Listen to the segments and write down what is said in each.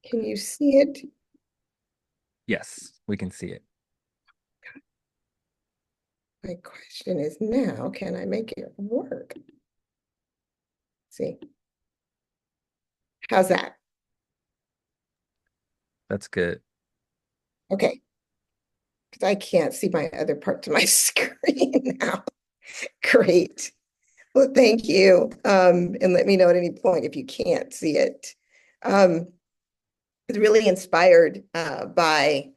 Can you see it? Yes, we can see it. My question is now, can I make it work? See, how's that? That's good. Okay, because I can't see my other parts of my screen now. Great. Well, thank you. And let me know at any point if you can't see it. Um, it's really inspired by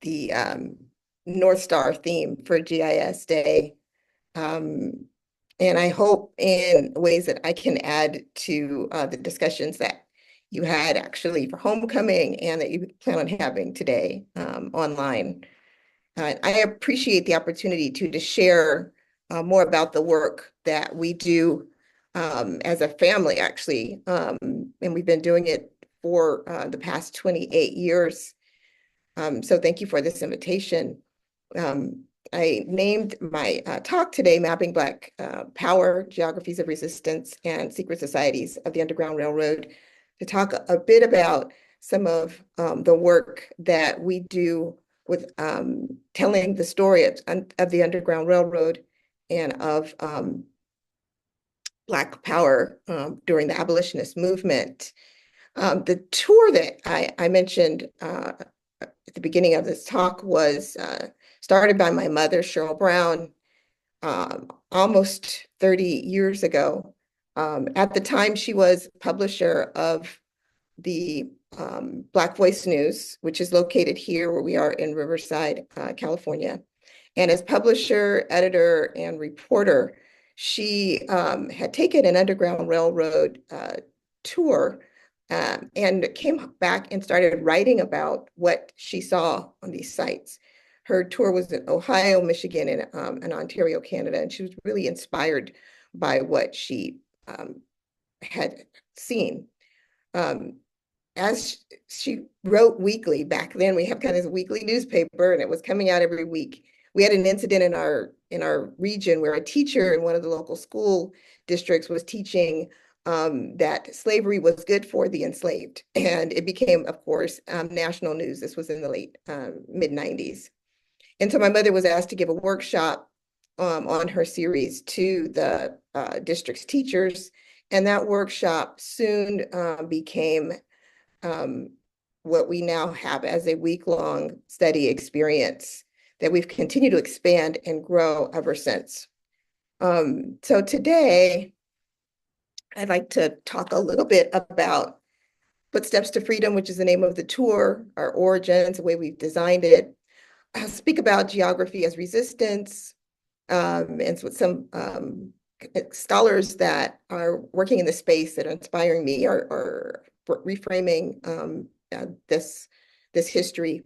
the North Star theme for GIS Day. Um, and I hope in ways that I can add to the discussions that you had actually for homecoming and that you plan on having today online. I appreciate the opportunity to share more about the work that we do as a family, actually. And we've been doing it for the past 28 years. So thank you for this invitation. I named my talk today, Mapping Black Power, Geographies of Resistance, and Secret Societies of the Underground Railroad, to talk a bit about some of the work that we do with telling the story of the Underground Railroad and of Black power during the abolitionist movement. The tour that I mentioned at the beginning of this talk was started by my mother, Cheryl Brown, almost 30 years ago. At the time, she was publisher of the Black Voice News, which is located here where we are in Riverside, California. And as publisher, editor, and reporter, she had taken an Underground Railroad tour and came back and started writing about what she saw on these sites. Her tour was in Ohio, Michigan, and Ontario, Canada, and she was really inspired by what she had seen. Um, as she wrote weekly back then, we have kind of a weekly newspaper, and it was coming out every week. We had an incident in our region where a teacher in one of the local school districts was teaching that slavery was good for the enslaved, and it became, of course, national news. This was in the late mid 90s, and so my mother was asked to give a workshop on her series to the district's teachers, and that workshop soon became um, what we now have as a week-long study experience that we've continued to expand and grow ever since. So today, I'd like to talk a little bit about Footsteps to Freedom, which is the name of the tour, our origins, the way we've designed it. I'll speak about geography as resistance, and so some scholars that are working in the space that are inspiring me are reframing this history.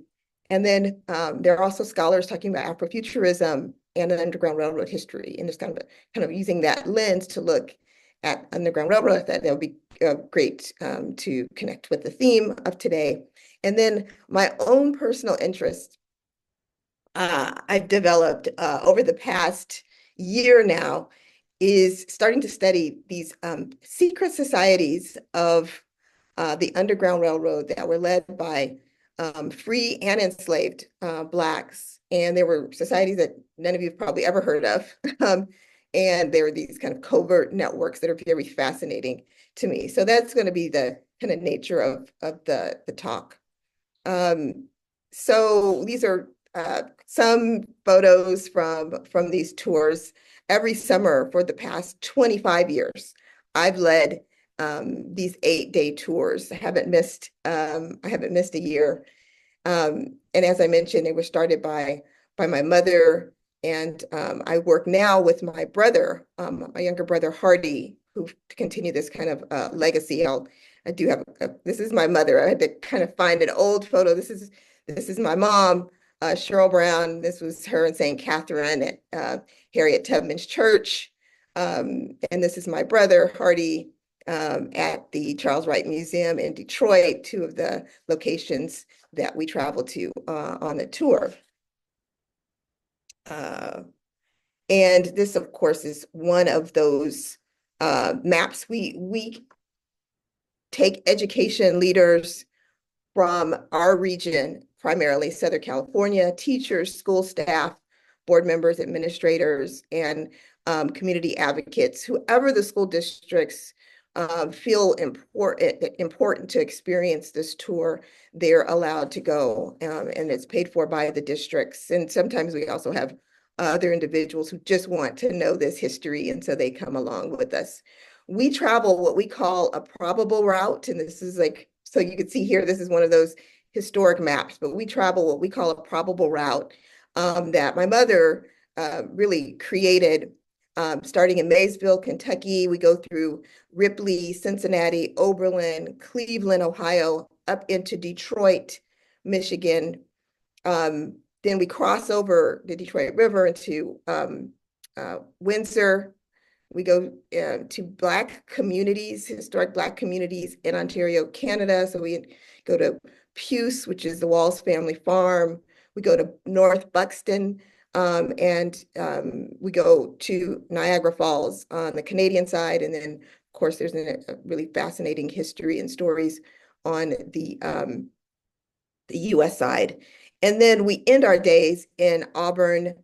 And then there are also scholars talking about Afrofuturism and an Underground Railroad history, and just kind of using that lens to look at Underground Railroad. That would be great to connect with the theme of today. And then my own personal interest I've developed over the past year now is starting to study these secret societies of the Underground Railroad that were led by free and enslaved Blacks. And there were societies that none of you have probably ever heard of. And there were these kind of covert networks that are very fascinating to me. So that's going to be the kind of nature of the talk. So these are some photos from these tours. Every summer for the past 25 years, I've led these 8-day tours. I haven't missed a year. And as I mentioned, they were started by my mother, and I work now with my brother, my younger brother Hardy, who to continue this kind of legacy. I do have this is my mother. I had to kind of find an old photo. This is my mom, Cheryl Brown. This was her in St. Catherine at Harriet Tubman's Church. And this is my brother Hardy at the Charles Wright Museum in Detroit, two of the locations that we travel to on the tour. And this, of course, is one of those maps. We take education leaders from our region, primarily Southern California, teachers, school staff, board members, administrators, and community advocates, whoever the school districts feel important to experience this tour, they're allowed to go, and it's paid for by the districts. And sometimes we also have other individuals who just want to know this history, and so they come along with us. We travel what we call a probable route, and this is like, so you can see here, this is one of those historic maps, but we travel what we call a probable route that my mother really created. Starting in Maysville, Kentucky, we go through Ripley, Cincinnati, Oberlin, Cleveland, Ohio, up into Detroit, Michigan. Then we cross over the Detroit River into Windsor. We go to Black communities, historic Black communities in Ontario, Canada. So we go to Puce, which is the Walls family farm. We go to North Buxton, and we go to Niagara Falls on the Canadian side. And then, of course, there's a really fascinating history and stories on the US side. And then we end our days in Auburn,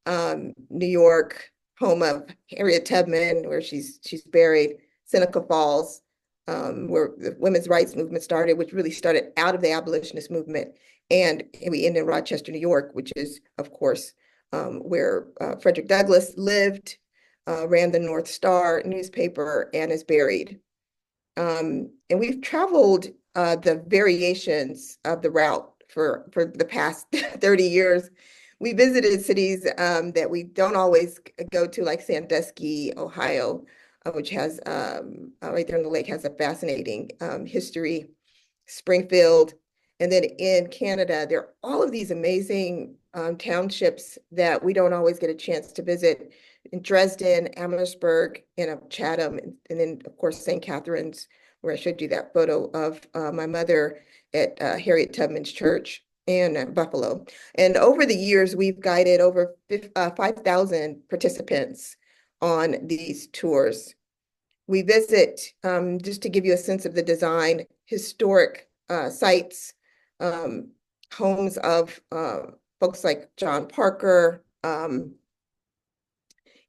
New York, home of Harriet Tubman, where she's buried, Seneca Falls, where the women's rights movement started, which really started out of the abolitionist movement. And we end in Rochester, New York, which is, of course, where Frederick Douglass lived, ran the North Star newspaper, and is buried. And we've traveled the variations of the route for the past 30 years. We visited cities that we don't always go to, like Sandusky, Ohio, which has right there on the lake, has a fascinating history. Springfield, and then in Canada, there are all of these amazing townships that we don't always get a chance to visit. In Dresden, Amherstburg, and Chatham, and then of course St. Catharines, where I showed you that photo of my mother at Harriet Tubman's church, and Buffalo. And over the years, we've guided over 5,000 participants on these tours. We visit, just to give you a sense of the design, historic sites, homes of folks like John Parker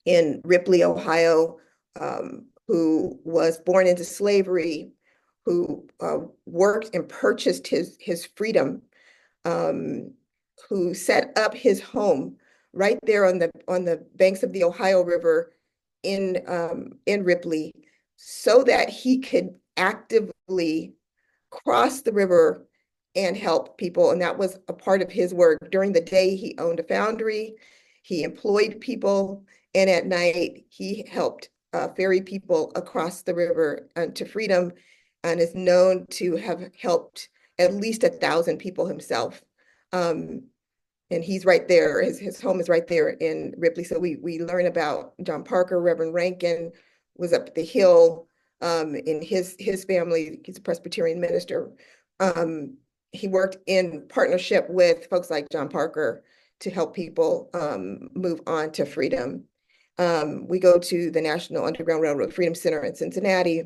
in Ripley, Ohio, who was born into slavery, who worked and purchased his freedom, who set up his home right there on the banks of the Ohio River in Ripley, so that he could actively cross the river and help people. And that was a part of his work. During the day, he owned a foundry, he employed people, and at night, he helped ferry people across the river to freedom, and is known to have helped at least 1,000 people himself. And he's right there, his home is right there in Ripley. So we learn about John Parker. Reverend Rankin was up the hill in his family. He's a Presbyterian minister. He worked in partnership with folks like John Parker to help people move on to freedom. We go to the National Underground Railroad Freedom Center in Cincinnati,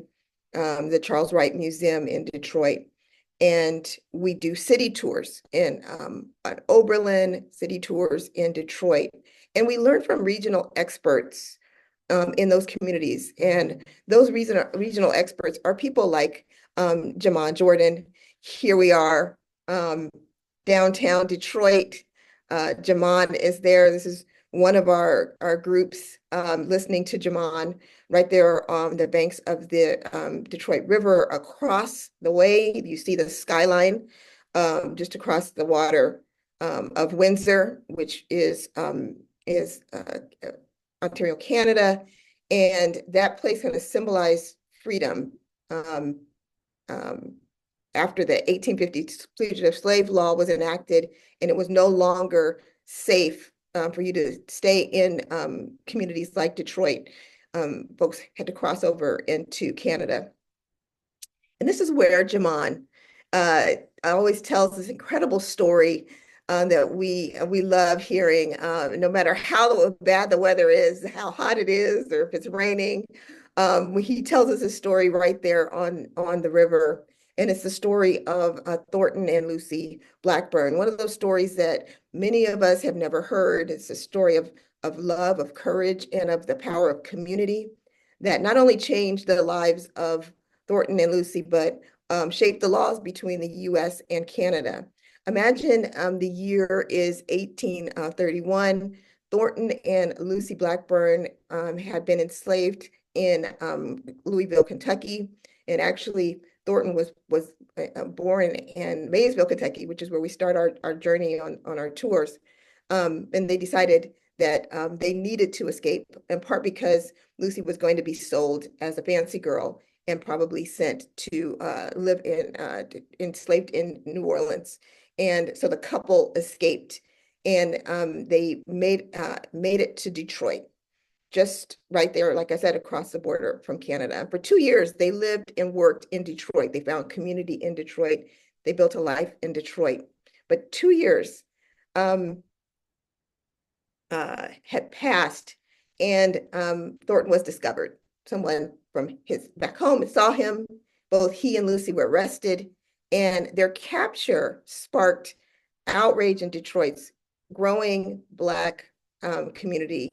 the Charles Wright Museum in Detroit. And we do city tours in Oberlin, city tours in Detroit. And we learn from regional experts in those communities. And those regional experts are people like Jamon Jordan. Here we are, downtown Detroit. Jamon is there. This is one of our groups listening to Jamon right there on the banks of the Detroit River. Across the way, you see the skyline just across the water of Windsor, which is Ontario, Canada. And that place kind of symbolized freedom after the 1850 fugitive slave law was enacted, and it was no longer safe for you to stay in communities like Detroit. Folks had to cross over into Canada. And this is where Jamon always tells this incredible story that we love hearing, no matter how bad the weather is, how hot it is, or if it's raining. He tells us a story right there on the river. And it's the story of Thornton and Lucy Blackburn, one of those stories that many of us have never heard. It's a story of love, of courage, and of the power of community that not only changed the lives of Thornton and Lucy, but shaped the laws between the US and Canada. Imagine the year is 1831. Thornton and Lucy Blackburn had been enslaved in Louisville, Kentucky. And actually, Thornton was born in Maysville, Kentucky, which is where we start our journey on our tours. And they decided that they needed to escape, in part because Lucy was going to be sold as a fancy girl and probably sent to live enslaved in New Orleans. And so the couple escaped, and they made it to Detroit, just right there, like I said, across the border from Canada. For 2 years, they lived and worked in Detroit. They found community in Detroit. They built a life in Detroit. But 2 years had passed, and Thornton was discovered. Someone from his back home saw him. Both he and Lucy were arrested, and their capture sparked outrage in Detroit's growing Black community,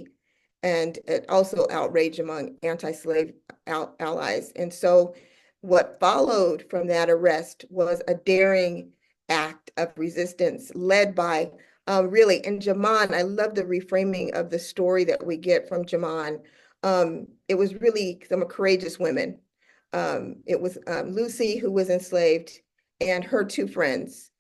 and also outrage among anti-slave allies. And so what followed from that arrest was a daring act of resistance led by really, and Jaman, I love the reframing of the story that we get from Jaman. It was really some courageous women. It was Lucy, who was enslaved, and her two friends,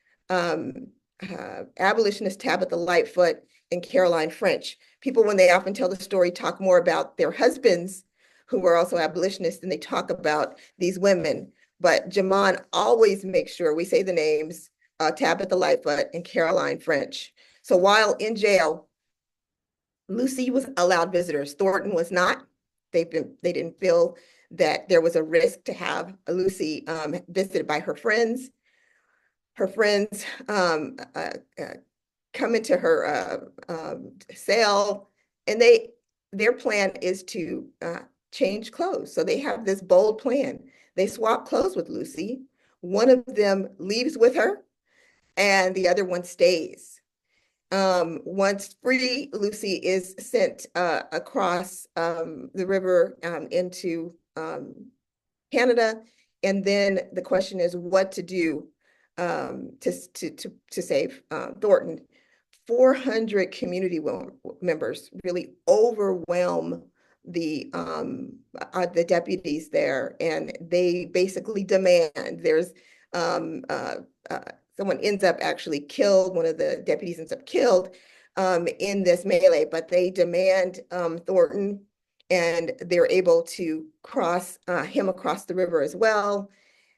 abolitionist Tabitha Lightfoot and Caroline French. People, when they often tell the story, talk more about their husbands, who were also abolitionists, than they talk about these women. But Jaman always makes sure we say the names, Tabitha Lightfoot and Caroline French. So while in jail, Lucy was allowed visitors. Thornton was not. They didn't feel that there was a risk to have Lucy visited by her friends. Her friends come into her cell, and their plan is to change clothes. So they have this bold plan. They swap clothes with Lucy. One of them leaves with her, and the other one stays. Once free, Lucy is sent across the river into Canada, and then the question is what to do to save Thornton. 400 community members really overwhelm the deputies there, and they basically demand there's someone ends up actually killed. One of the deputies ends up killed in this melee, but they demand Thornton, and they're able to cross him across the river as well.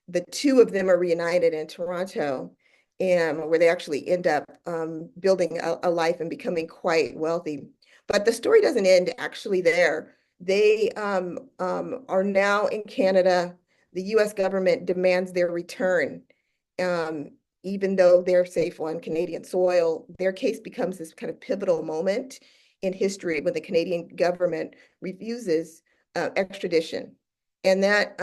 The two of them are reunited in Toronto, and where they actually end up building a life and becoming quite wealthy. But the story doesn't end actually there. They are now in Canada. The US government demands their return. Even though they're safe on Canadian soil, their case becomes this kind of pivotal moment in history when the Canadian government refuses extradition. And that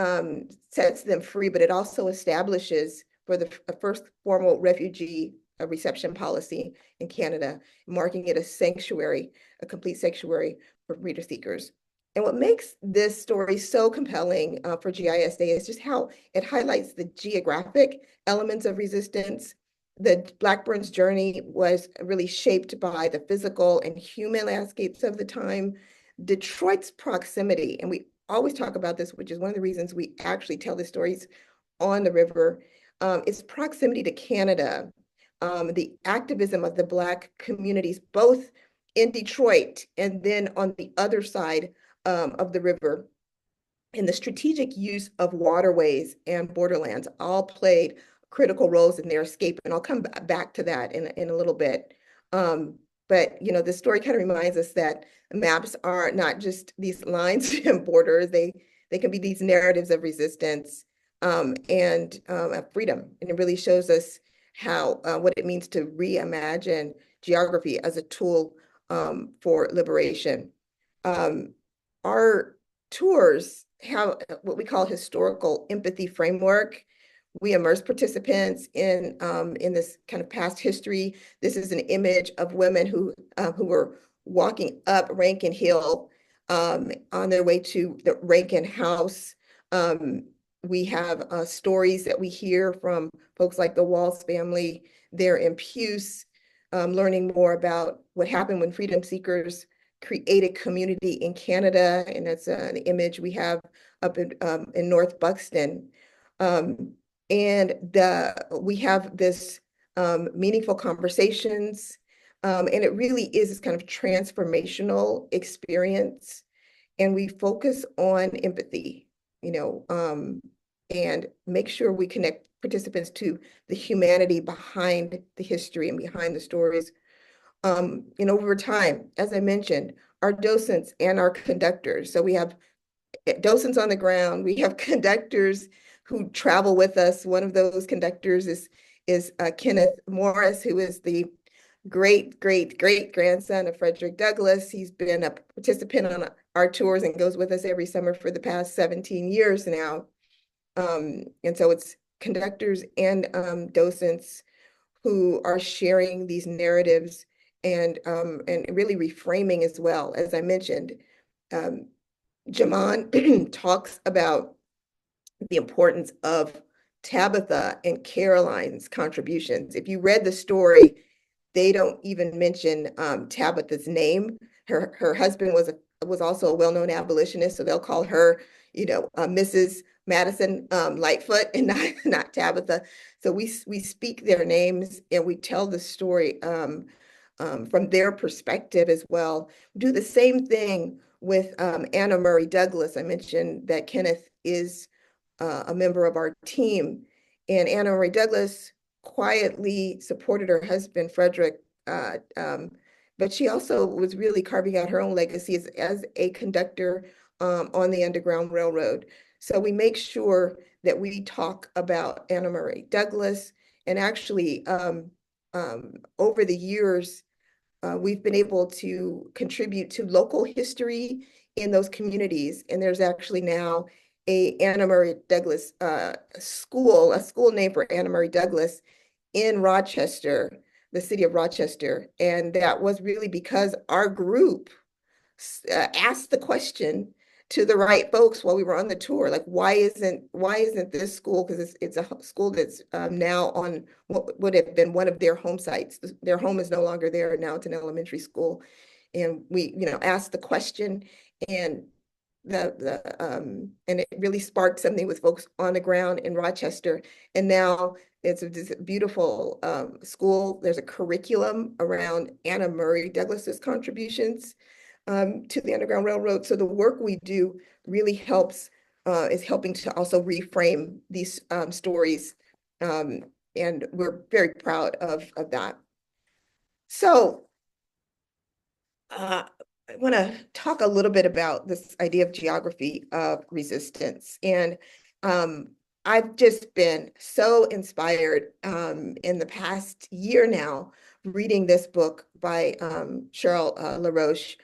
sets them free, but it also establishes for the first formal refugee reception policy in Canada, marking it a sanctuary, a complete sanctuary for freedom seekers. And what makes this story so compelling for GIS Day is just how it highlights the geographic elements of resistance. The Blackburn's journey was really shaped by the physical and human landscapes of the time. Detroit's proximity, and we always talk about this, which is one of the reasons we actually tell the stories on the river, its proximity to Canada, the activism of the Black communities, both in Detroit and then on the other side of the river, and the strategic use of waterways and borderlands all played critical roles in their escape. And I'll come back to that in a little bit. But you know, the story kind of reminds us that maps are not just these lines and borders. They can be these narratives of resistance and of freedom. And it really shows us how what it means to reimagine geography as a tool for liberation. Our tours have what we call historical empathy framework, We immerse participants in this kind of past history. This is an image of women who were walking up Rankin Hill on their way to the Rankin House. We have stories that we hear from folks like the Walls family there in Puce, learning more about what happened when freedom seekers created community in Canada, and that's an image we have up in North Buxton. And we have this meaningful conversations, and it really is this kind of transformational experience. And we focus on empathy, and make sure we connect participants to the humanity behind the history and behind the stories. Over time, as I mentioned, our docents and our conductors. So we have docents on the ground. We have conductors who travel with us. One of those conductors is Kenneth Morris, who is the great, great, great grandson of Frederick Douglass. He's been a participant on our tours and goes with us every summer for the past 17 years now. And so it's conductors and docents who are sharing these narratives and really reframing as well. As I mentioned, Jaman talks about the importance of Tabitha and Caroline's contributions. If you read the story, they don't even mention Tabitha's name. Her husband was also a well-known abolitionist, so they'll call her, Mrs. Madison Lightfoot and not Tabitha. So we speak their names and we tell the story from their perspective as well. Do the same thing with Anna Murray Douglas. I mentioned that Kenneth is a member of our team, and Anna Murray Douglas quietly supported her husband, Frederick, but she also was really carving out her own legacy as a conductor on the Underground Railroad. So we make sure that we talk about Anna Murray Douglas, and actually over the years, we've been able to contribute to local history in those communities. And there's actually now a Anna Murray Douglas school, a school named for Anna Murray Douglas in Rochester, the city of Rochester. And that was really because our group asked the question to the right folks while we were on the tour, like why isn't this school, because it's a school that's now on what would have been one of their home sites. Their home is no longer there. Now it's an elementary school. And we asked the question, and and it really sparked something with folks on the ground in Rochester. And now it's this beautiful school. There's a curriculum around Anna Murray Douglas's contributions to the Underground Railroad. So the work we do really is helping to also reframe these stories. And we're very proud of that. So I want to talk a little bit about this idea of geography of resistance. And I've just been so inspired in the past year now, reading this book by Cheryl LaRoche,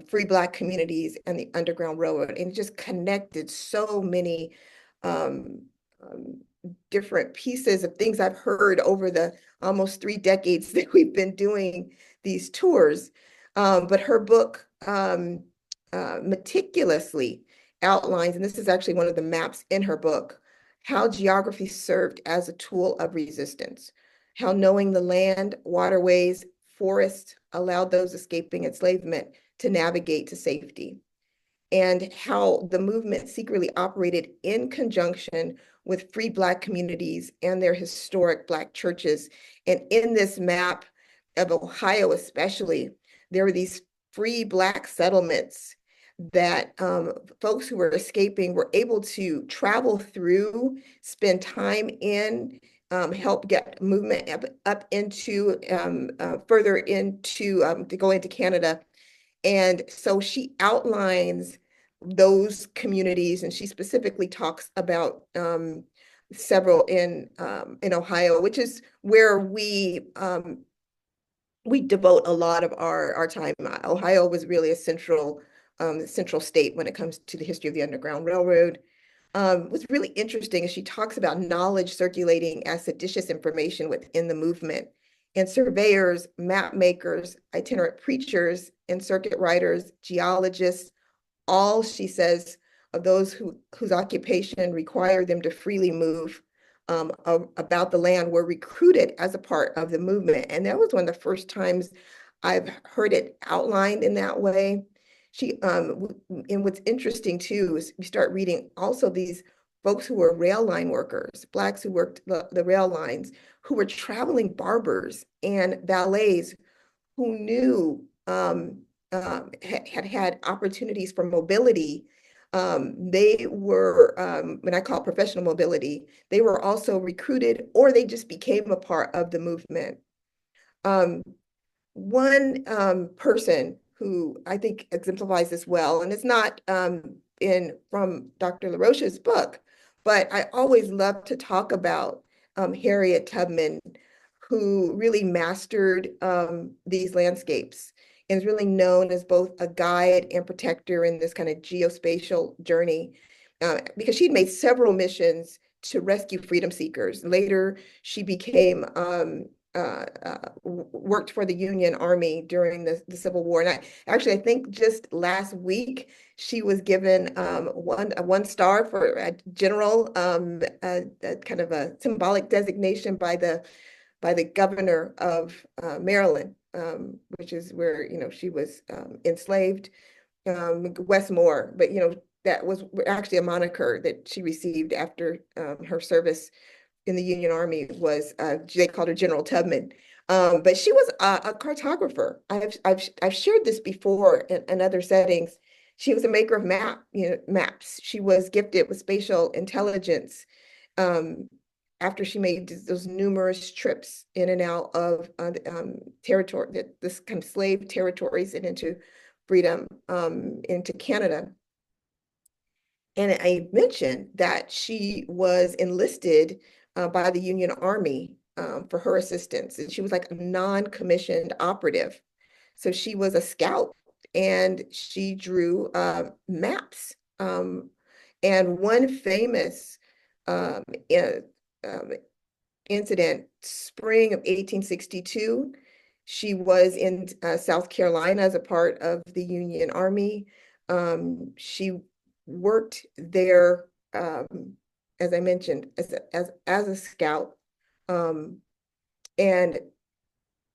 Free Black Communities and the Underground Railroad, and just connected so many different pieces of things I've heard over the almost 3 decades that we've been doing these tours. But her book meticulously outlines, and this is actually one of the maps in her book, how geography served as a tool of resistance, how knowing the land, waterways, forests allowed those escaping enslavement to navigate to safety, and how the movement secretly operated in conjunction with free Black communities and their historic Black churches. And in this map of Ohio especially, there were these free Black settlements that folks who were escaping were able to travel through, spend time in, help get movement up into, further into, to go into Canada. And so she outlines those communities, and she specifically talks about several in Ohio, which is where we devote a lot of our time. Ohio was really a central state when it comes to the history of the Underground Railroad. what's really interesting is she talks about knowledge circulating as seditious information within the movement. And surveyors, map makers, itinerant preachers, and circuit riders, geologists, all, she says, of those whose occupation required them to freely move about the land were recruited as a part of the movement. And that was one of the first times I've heard it outlined in that way. And what's interesting too is we start reading also these folks who were rail line workers, Blacks who worked the rail lines, who were traveling barbers and valets who knew had opportunities for mobility. They were, when I call professional mobility, they were also recruited or they just became a part of the movement. One person who I think exemplifies this well, and it's not from Dr. LaRoche's book, but I always love to talk about Harriet Tubman, who really mastered these landscapes and is really known as both a guide and protector in this kind of geospatial journey, because she'd made several missions to rescue freedom seekers. Later, she became worked for the Union Army during the Civil War. And I think just last week, she was given one star for a general, kind of a symbolic designation by the governor of Maryland, which is where, she was enslaved, Westmore. But, that was actually a moniker that she received after her service in the Union Army was, they called her General Tubman. But she was a cartographer. I've shared this before in other settings. She was a maker of maps. She was gifted with spatial intelligence after she made those numerous trips in and out of territory, this kind of slave territories and into freedom, into Canada. And I mentioned that she was enlisted by the Union Army for her assistance. And she was like a non-commissioned operative. So she was a scout and she drew maps. And one famous incident, spring of 1862, she was in South Carolina as a part of the Union Army. She worked there, as I mentioned, as a scout. And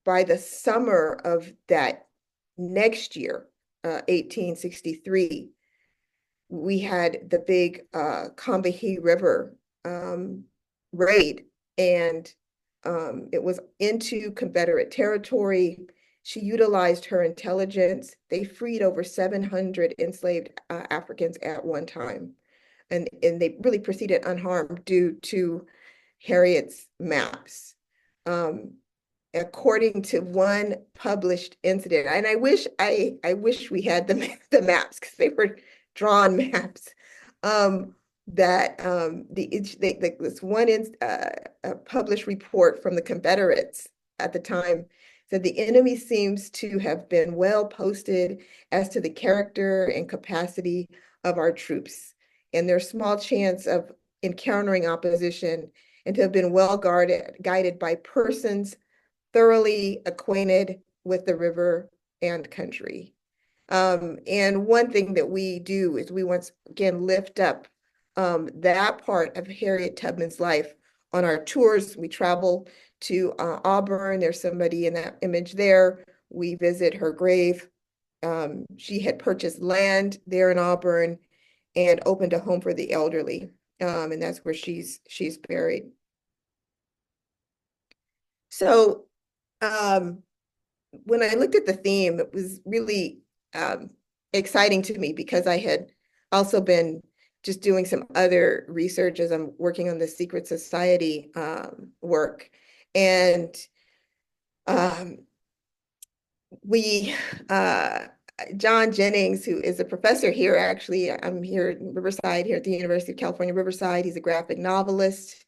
by the summer of that next year, 1863, we had the big Combahee River raid, and it was into Confederate territory. She utilized her intelligence. They freed over 700 enslaved Africans at one time. And they really proceeded unharmed due to Harriet's maps. According to one published incident, and I wish we had the maps because they were drawn maps. This one published report from the Confederates at the time said the enemy seems to have been well posted as to the character and capacity of our troops, and their small chance of encountering opposition, and to have been well guided by persons thoroughly acquainted with the river and country. And one thing that we do is we once again lift up that part of Harriet Tubman's life on our tours. We travel to Auburn. There's somebody in that image there. We visit her grave. She had purchased land there in Auburn and opened a home for the elderly. And that's where she's buried. So when I looked at the theme, it was really exciting to me because I had also been just doing some other research as I'm working on the secret society work. And John Jennings, who is a professor here, actually, I'm here in Riverside, here at the University of California, Riverside. He's a graphic novelist.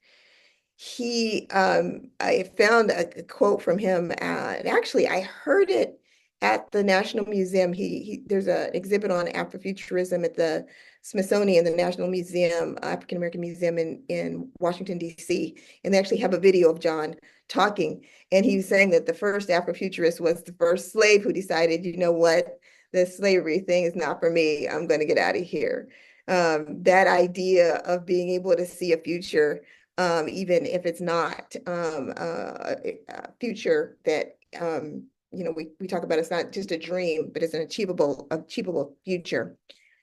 I found a quote from him, and actually I heard it at the National Museum, there's an exhibit on Afrofuturism at the Smithsonian, the National Museum, African American Museum in Washington, D.C. And they actually have a video of John talking. And he was saying that the first Afrofuturist was the first slave who decided, you know what, this slavery thing is not for me. I'm going to get out of here. That idea of being able to see a future, even if it's not a future that we talk about, it's not just a dream, but it's an achievable future.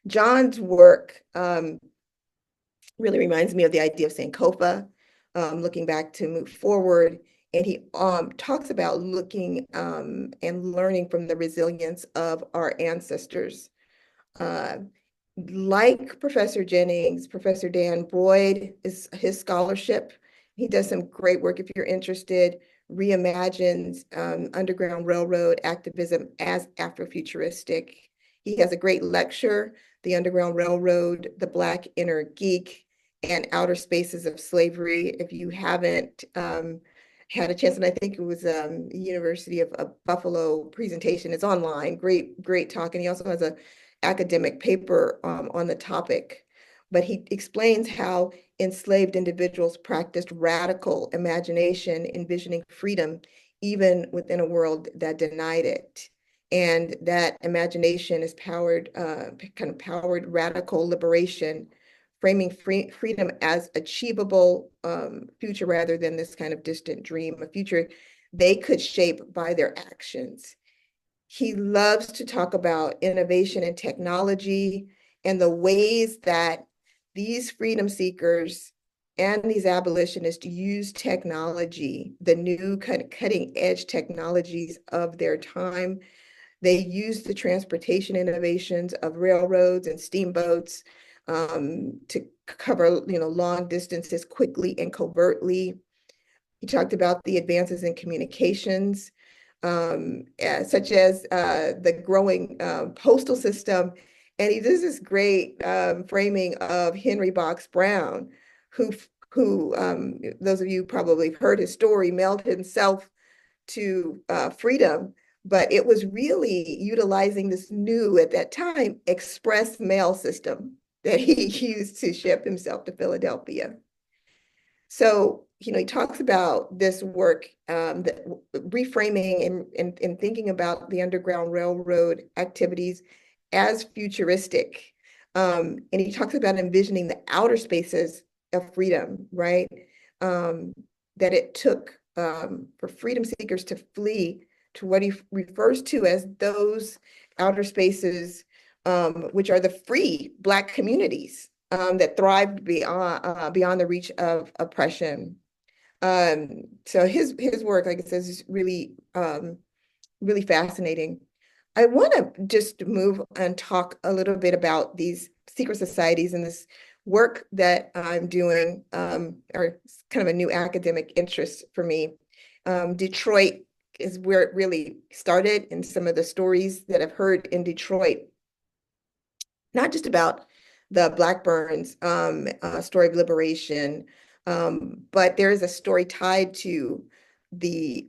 John's work really reminds me of the idea of Sankofa, looking back to move forward. And he talks about looking and learning from the resilience of our ancestors. Like Professor Jennings, Professor Dan Boyd is his scholarship. He does some great work if you're interested, reimagines Underground Railroad activism as Afrofuturistic. He has a great lecture, The Underground Railroad, The Black Inner Geek, and Outer Spaces of Slavery. If you haven't had a chance, and I think it was University of Buffalo presentation, it's online, great talk. And he also has a academic paper on the topic, but he explains how enslaved individuals practiced radical imagination, envisioning freedom, even within a world that denied it. And that imagination is powered radical liberation, framing freedom as achievable future rather than this kind of distant dream, a future they could shape by their actions. He loves to talk about innovation and technology and the ways that these freedom seekers and these abolitionists use technology, the new kind of cutting edge technologies of their time. They use the transportation innovations of railroads and steamboats to cover, long distances quickly and covertly. He talked about the advances in communications, such as the growing postal system. And he does this great framing of Henry Box Brown, who those of you probably have heard his story, mailed himself to freedom, but it was really utilizing this new, at that time, express mail system that he used to ship himself to Philadelphia. So, he talks about this work, that reframing and thinking about the Underground Railroad activities as futuristic. And he talks about envisioning the outer spaces of freedom, right? That it took for freedom seekers to flee to what he refers to as those outer spaces, which are the free Black communities that thrived beyond the reach of oppression. So his work, like I said, is really really fascinating. I want to just move and talk a little bit about these secret societies and this work that I'm doing, or kind of a new academic interest for me. Detroit is where it really started, and some of the stories that I've heard in Detroit, not just about the Blackburns story of liberation, but there is a story tied to the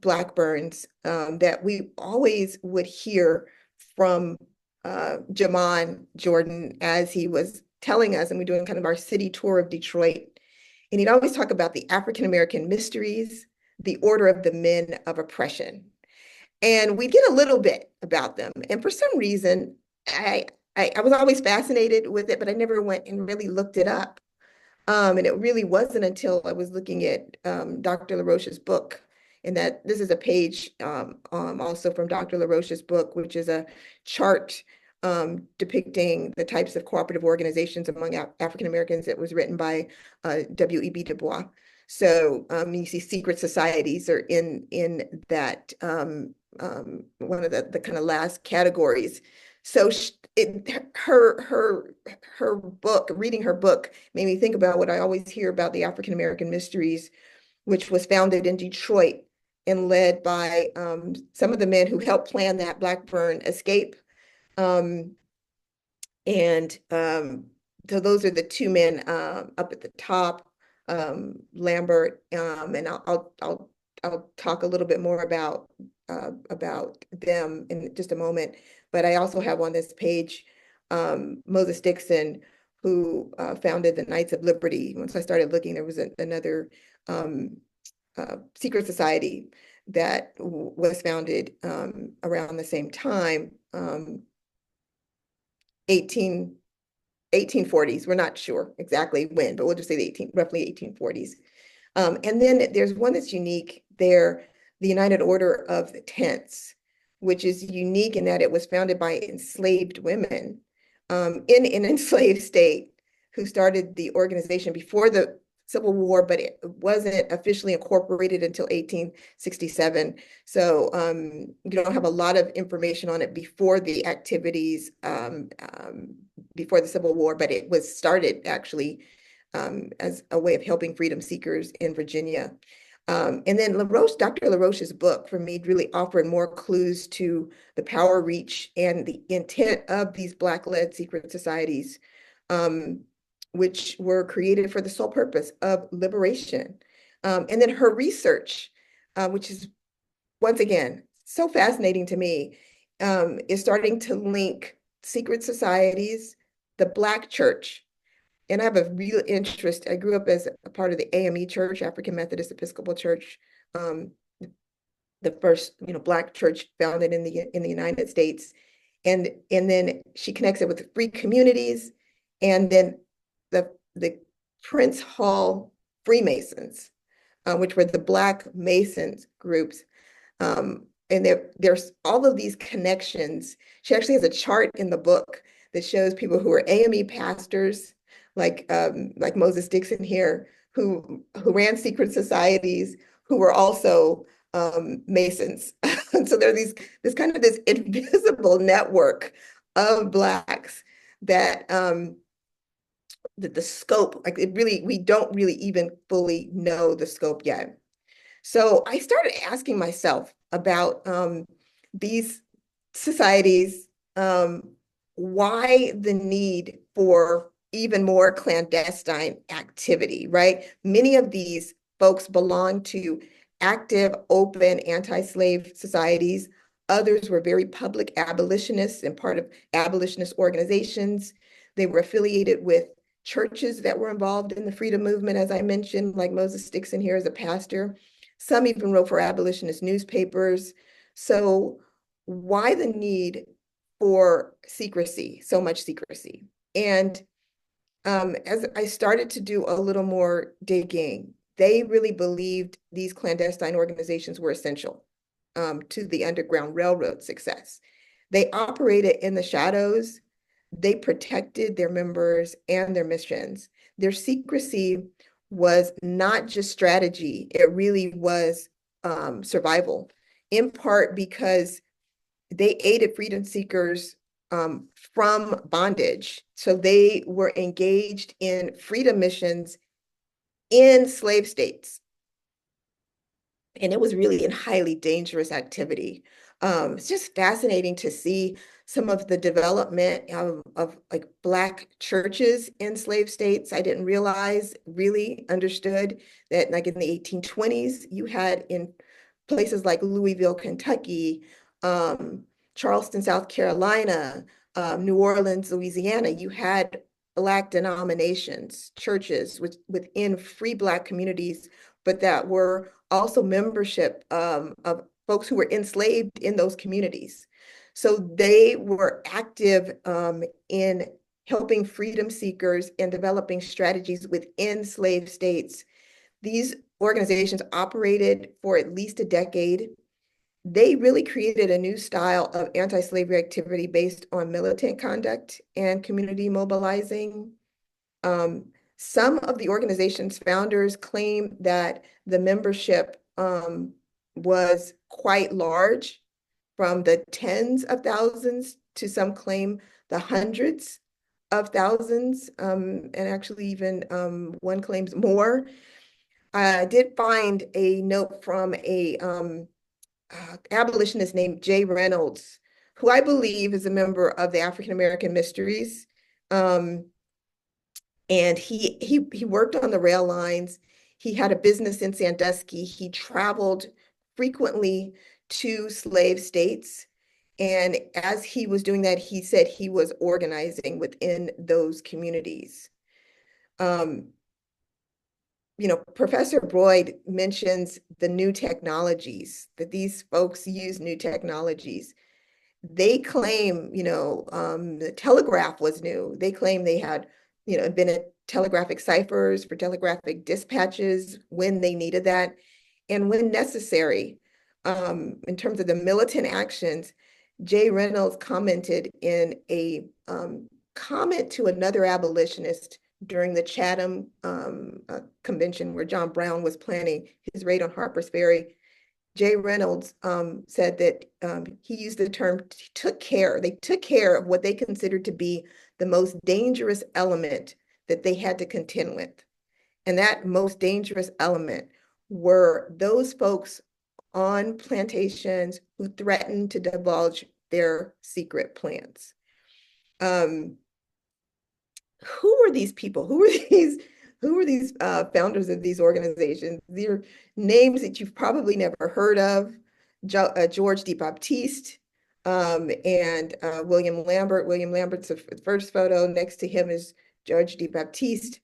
Blackburns that we always would hear from Jamon Jordan as he was telling us, and we're doing kind of our city tour of Detroit. And he'd always talk about the African American mysteries, the order of the men of oppression. And we get a little bit about them. And for some reason, I was always fascinated with it, but I never went and really looked it up. And it really wasn't until I was looking at Dr. LaRoche's book, and that this is a page also from Dr. LaRoche's book, which is a chart depicting the types of cooperative organizations among African Americans. That was written by W.E.B. Du Bois. So you see secret societies are in that one of the kind of last categories. So her book, reading her book, made me think about what I always hear about the African American Mysteries, which was founded in Detroit and led by some of the men who helped plan that Blackburn escape. So those are the two men up at the top, Lambert, and I'll talk a little bit more about about them in just a moment. But I also have on this page Moses Dixon, who founded the Knights of Liberty. Once I started looking, there was another secret society that was founded around the same time, 1840s. We're not sure exactly when, but we'll just say roughly 1840s. And then there's one that's unique there, the United Order of the Tents, which is unique in that it was founded by enslaved women in an enslaved state who started the organization before the Civil War, but it wasn't officially incorporated until 1867. So you don't have a lot of information on it before the activities, before the Civil War, but it was started actually as a way of helping freedom seekers in Virginia. And then Dr. LaRoche's book for me really offered more clues to the power, reach, and the intent of these Black-led secret societies, which were created for the sole purpose of liberation. And then her research, which is, once again, so fascinating to me, is starting to link secret societies, the Black church, and I have a real interest. I grew up as a part of the AME Church, African Methodist Episcopal Church, the first, Black church founded in the United States, and then she connects it with the free communities, and then the Prince Hall Freemasons, which were the Black Masons groups. And there's all of these connections. She actually has a chart in the book that shows people who are AME pastors, like Moses Dixon here, who ran secret societies, who were also Masons. And so there's this invisible network of Blacks that the scope, like we don't really even fully know the scope yet. So I started asking myself about these societies, why the need for even more clandestine activity, right? Many of these folks belong to active, open, anti-slave societies. Others were very public abolitionists and part of abolitionist organizations. They were affiliated with churches that were involved in the freedom movement, as I mentioned, like Moses Dixon here as a pastor. Some even wrote for abolitionist newspapers. So why the need for secrecy, so much secrecy? And as I started to do a little more digging, they really believed these clandestine organizations were essential to the Underground Railroad success. They operated in the shadows. They protected their members and their missions. Their secrecy was not just strategy, it really was survival, in part because they aided freedom seekers from bondage. So they were engaged in freedom missions in slave states. And it was really a highly dangerous activity. It's just fascinating to see some of the development of like Black churches in slave states. I didn't really understood that like in the 1820s, you had in places like Louisville, Kentucky, Charleston, South Carolina, New Orleans, Louisiana, you had Black denominations, churches within free Black communities, but that were also membership of folks who were enslaved in those communities. So they were active in helping freedom seekers and developing strategies within slave states. These organizations operated for at least a decade. They really created a new style of anti-slavery activity based on militant conduct and community mobilizing. Some of the organization's founders claim that the membership was quite large, from the tens of thousands to some claim the hundreds of thousands, and actually even one claims more. I did find a note from a abolitionist named Jay Reynolds, who I believe is a member of the African American Mysteries. And he worked on the rail lines. He had a business in Sandusky. He traveled frequently 2 slave states. And as he was doing that, he said he was organizing within those communities. You know, Professor Broyd mentions the new technologies, that these folks use new technologies. They claim, you know, the telegraph was new. They claim they had, you know, invented telegraphic ciphers for telegraphic dispatches when they needed that and when necessary. In terms of the militant actions, Jay Reynolds commented in a comment to another abolitionist during the Chatham Convention where John Brown was planning his raid on Harper's Ferry. Jay Reynolds said that he used the term they took care of what they considered to be the most dangerous element that they had to contend with. And that most dangerous element were those folks on plantations who threatened to divulge their secret plans. Who were these people? Who were these founders of these organizations? They're names that you've probably never heard of. George D. Baptiste and William Lambert. William Lambert's the first photo. Next to him is George D. Baptiste.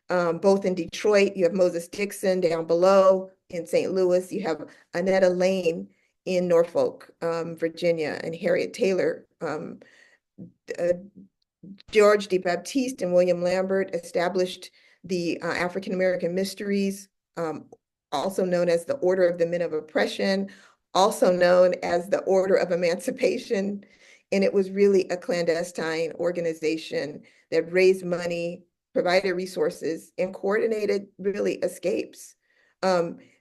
Both in Detroit, you have Moses Dixon down below. In St. Louis, you have Annetta Lane in Norfolk, Virginia, and Harriet Taylor. George D. Baptiste and William Lambert established the African American Mysteries, also known as the Order of the Men of Oppression, also known as the Order of Emancipation. And it was really a clandestine organization that raised money, provided resources, and coordinated really escapes.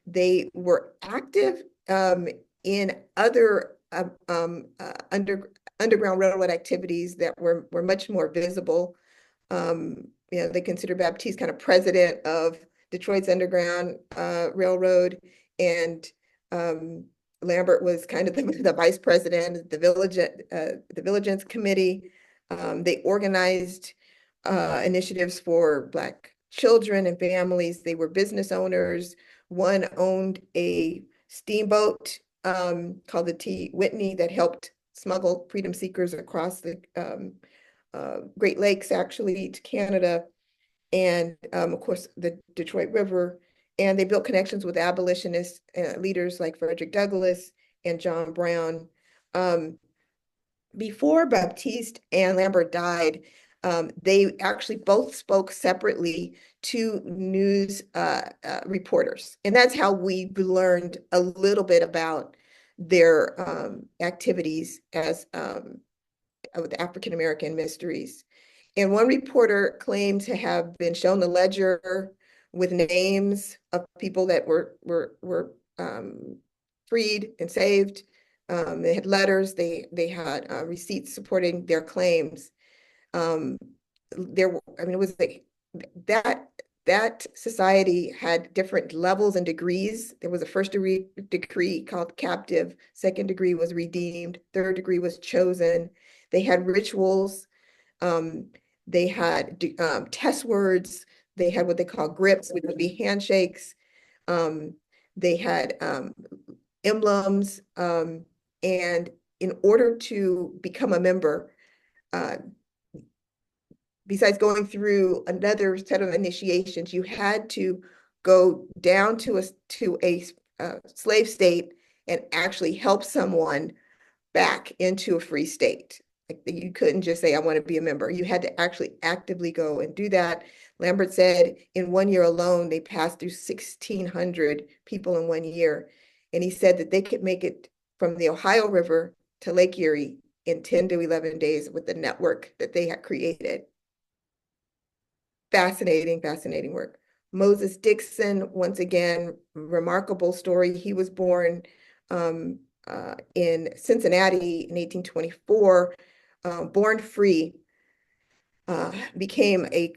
They were active in other underground railroad activities that were much more visible. You know, they consider Baptiste kind of president of Detroit's Underground Railroad, and Lambert was kind of the vice president of the Vigilance Committee. They organized initiatives for Black children and families. They were business owners. One owned a steamboat called the T. Whitney that helped smuggle freedom seekers across the Great Lakes, actually, to Canada, and of course, the Detroit River. And they built connections with abolitionist leaders like Frederick Douglass and John Brown. Before Baptiste and Lambert died, they actually both spoke separately to news reporters. And that's how we learned a little bit about their activities as with African American Mysteries. And one reporter claimed to have been shown the ledger with names of people that were freed and saved. They had letters, they had receipts supporting their claims. It was like that society had different levels and degrees. There was a first degree called captive, second degree was redeemed, third degree was chosen. They had rituals, they had test words, they had what they call grips, which would be handshakes. They had emblems, and in order to become a member, besides going through another set of initiations, you had to go down to a slave state and actually help someone back into a free state. Like, you couldn't just say, I want to be a member. You had to actually actively go and do that. Lambert said in 1 year alone, they passed through 1,600 people in 1 year. And he said that they could make it from the Ohio River to Lake Erie in 10 to 11 days with the network that they had created. Fascinating, fascinating work. Moses Dixon, once again, remarkable story. He was born in Cincinnati in 1824, born free, became a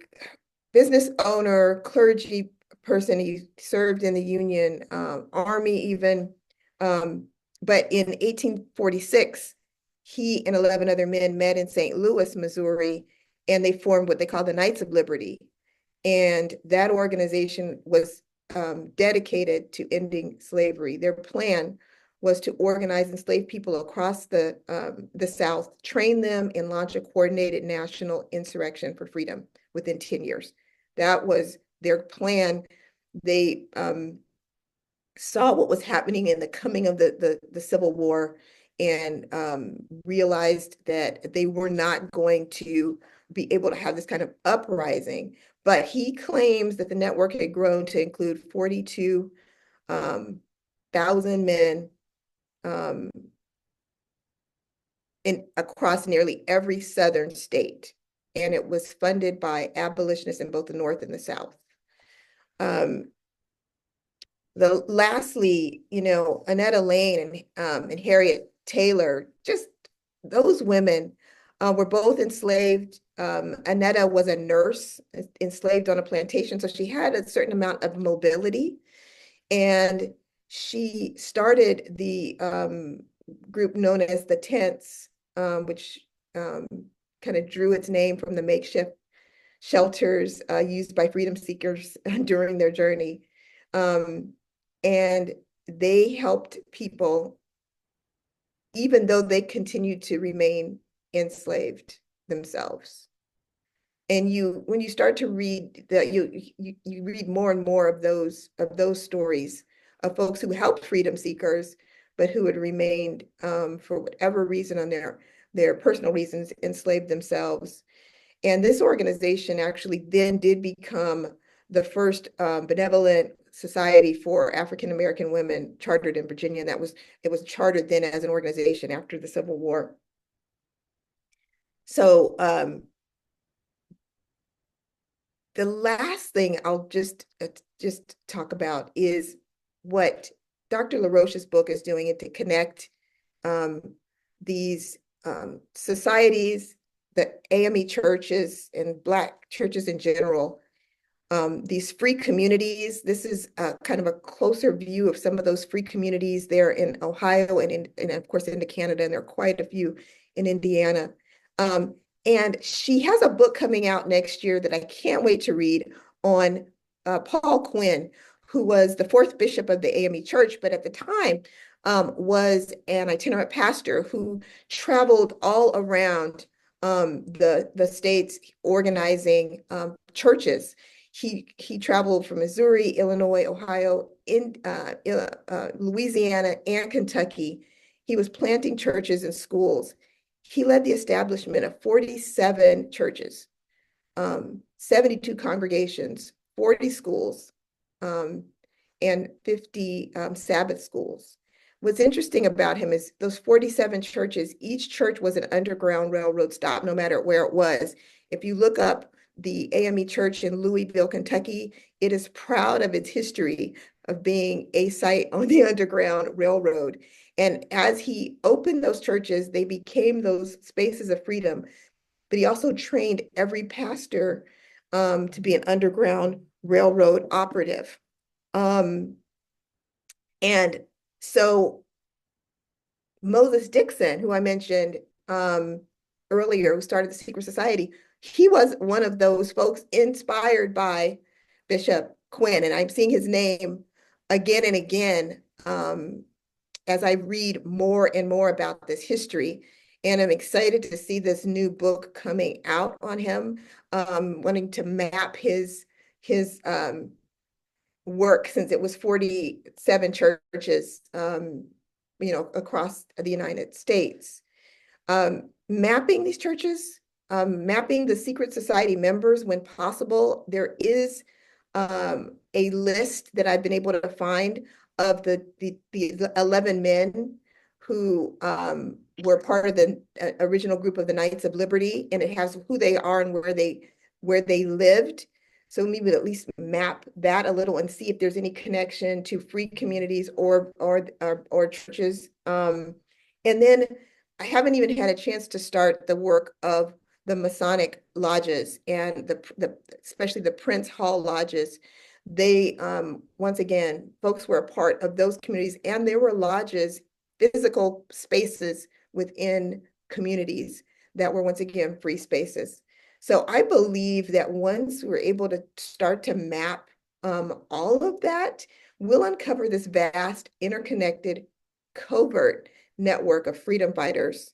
business owner, clergy person. He served in the Union Army even. But in 1846, he and 11 other men met in St. Louis, Missouri, and they formed what they call the Knights of Liberty. And that organization was dedicated to ending slavery. Their plan was to organize enslaved people across the South, train them, and launch a coordinated national insurrection for freedom within 10 years. That was their plan. They saw what was happening in the coming of the Civil War and realized that they were not going to be able to have this kind of uprising. But he claims that the network had grown to include 42,000 men across nearly every southern state. And it was funded by abolitionists in both the North and the South. Lastly, Annetta Lane and Harriet Taylor, just those women were both enslaved. Annetta was a nurse enslaved on a plantation, so she had a certain amount of mobility. And she started the group known as the Tents, which kind of drew its name from the makeshift shelters used by freedom seekers during their journey. And they helped people, even though they continued to remain enslaved themselves. And when you start to read that, you read more and more of those stories of folks who helped freedom seekers, but who had remained for whatever reason on their personal reasons enslaved themselves. And this organization actually then did become the first benevolent society for African American women chartered in Virginia. And it was chartered then as an organization after the Civil War. So the last thing I'll just talk about is what Dr. LaRoche's book is doing, and to connect these societies, the AME churches and Black churches in general, these free communities. This is kind of a closer view of some of those free communities there in Ohio and of course into Canada, and there are quite a few in Indiana. And she has a book coming out next year that I can't wait to read on Paul Quinn, who was the fourth bishop of the AME Church, but at the time was an itinerant pastor who traveled all around the states organizing churches. He traveled from Missouri, Illinois, Ohio, Louisiana, and Kentucky. He was planting churches and schools. He led the establishment of 47 churches, 72 congregations, 40 schools, and 50 Sabbath schools. What's interesting about him is those 47 churches, each church was an Underground Railroad stop, no matter where it was. If you look up the AME Church in Louisville, Kentucky, it is proud of its history of being a site on the Underground Railroad. And as he opened those churches, they became those spaces of freedom. But he also trained every pastor to be an Underground Railroad operative. And so Moses Dixon, who I mentioned earlier, who started the Secret Society, he was one of those folks inspired by Bishop Quinn. And I'm seeing his name again and again as I read more and more about this history. And I'm excited to see this new book coming out on him, wanting to map his work, since it was 47 churches, across the United States. Mapping these churches, mapping the secret society members when possible. There is a list that I've been able to find of the 11 men who were part of the original group of the Knights of Liberty, and it has who they are and where they lived. So we would at least map that a little and see if there's any connection to free communities or churches. And then I haven't even had a chance to start the work of the Masonic lodges and especially the Prince Hall lodges. They, once again, folks were a part of those communities, and there were lodges, physical spaces within communities that were, once again, free spaces. So I believe that once we're able to start to map all of that, we'll uncover this vast, interconnected covert network of freedom fighters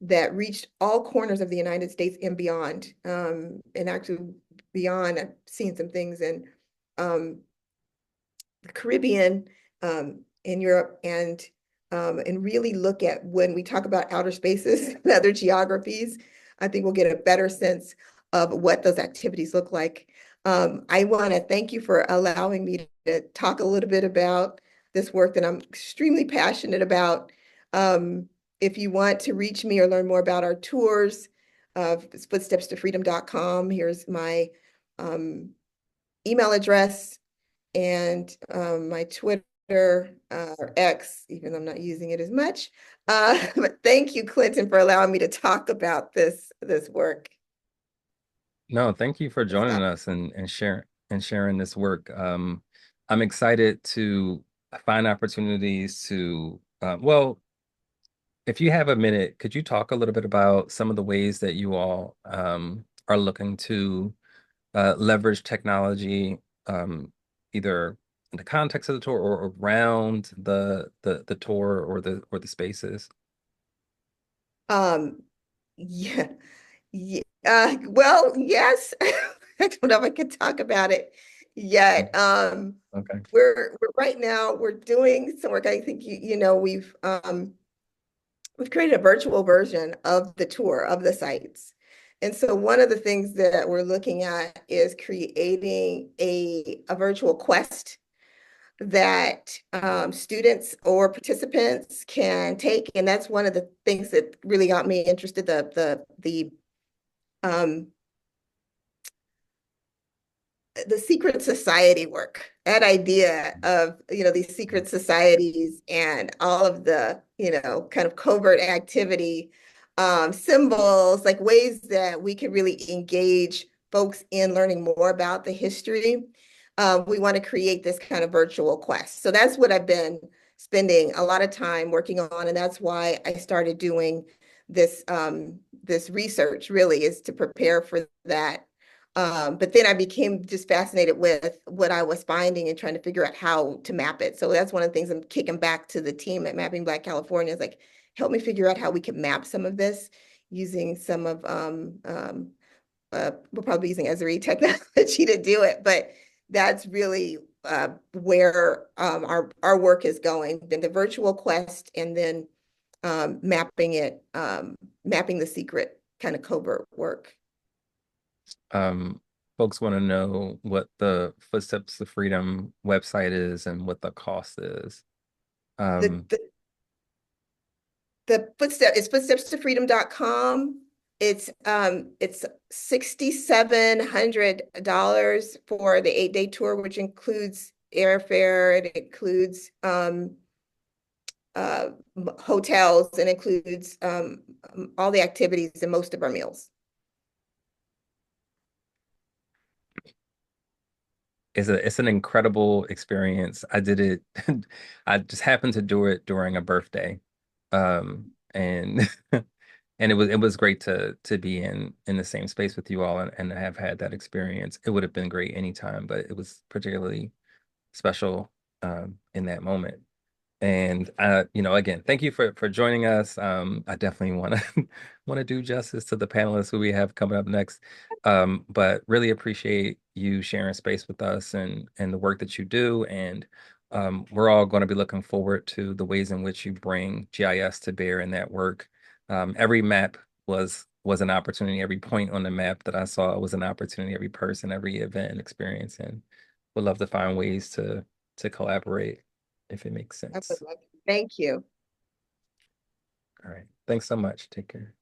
that reached all corners of the United States and beyond. And actually beyond, I've seen some things in the Caribbean, in Europe, and really look at when we talk about outer spaces and other geographies, I think we'll get a better sense of what those activities look like. I want to thank you for allowing me to talk a little bit about this work that I'm extremely passionate about. If you want to reach me or learn more about our tours, footstepstofreedom.com. Here's my email address and my Twitter or X, even though I'm not using it as much. But thank you, Clinton, for allowing me to talk about this work. No, thank you for joining us and sharing this work. I'm excited to find opportunities to well, if you have a minute, could you talk a little bit about some of the ways that you all are looking to leverage technology, either in the context of the tour or around the tour or the spaces? Um, yeah, yeah. Well, yes. I don't know if I can talk about it yet. Okay. We're right now we're doing some work. I think you know we've created a virtual version of the tour of the sites. And so one of the things that we're looking at is creating a virtual quest that students or participants can take. And that's one of the things that really got me interested, um, the secret society work, that idea of, these secret societies and all of the, kind of covert activity, symbols, like ways that we can really engage folks in learning more about the history. We want to create this kind of virtual quest. So that's what I've been spending a lot of time working on. And that's why I started doing this research, really, is to prepare for that. But then I became just fascinated with what I was finding and trying to figure out how to map it. So that's one of the things I'm kicking back to the team at Mapping Black California, is like, help me figure out how we can map some of this using some of, we're probably using Esri technology to do it, but that's really where our work is going. Then the virtual quest, and then mapping the secret kind of covert work. Um, Folks want to know what the Footsteps to Freedom website is and what the cost is. The, Um, the the footstepstofreedom.com. It's $6,700 for the 8-day tour, which includes airfare, it includes uh, hotels, and includes all the activities and most of our meals. it's an incredible experience. I did it. I just happened to do it during a birthday, and and it was great to be in the same space with you all and have had that experience. It would have been great anytime, but it was particularly special in that moment. And again, thank you for joining us. I definitely want to want to do justice to the panelists who we have coming up next. But really appreciate you sharing space with us and the work that you do. And we're all going to be looking forward to the ways in which you bring GIS to bear in that work. Every map was an opportunity. Every point on the map that I saw was an opportunity. Every person, every event and experience, and would love to find ways to collaborate if it makes I would sense. love to. Thank you. All right. Thanks so much. Take care.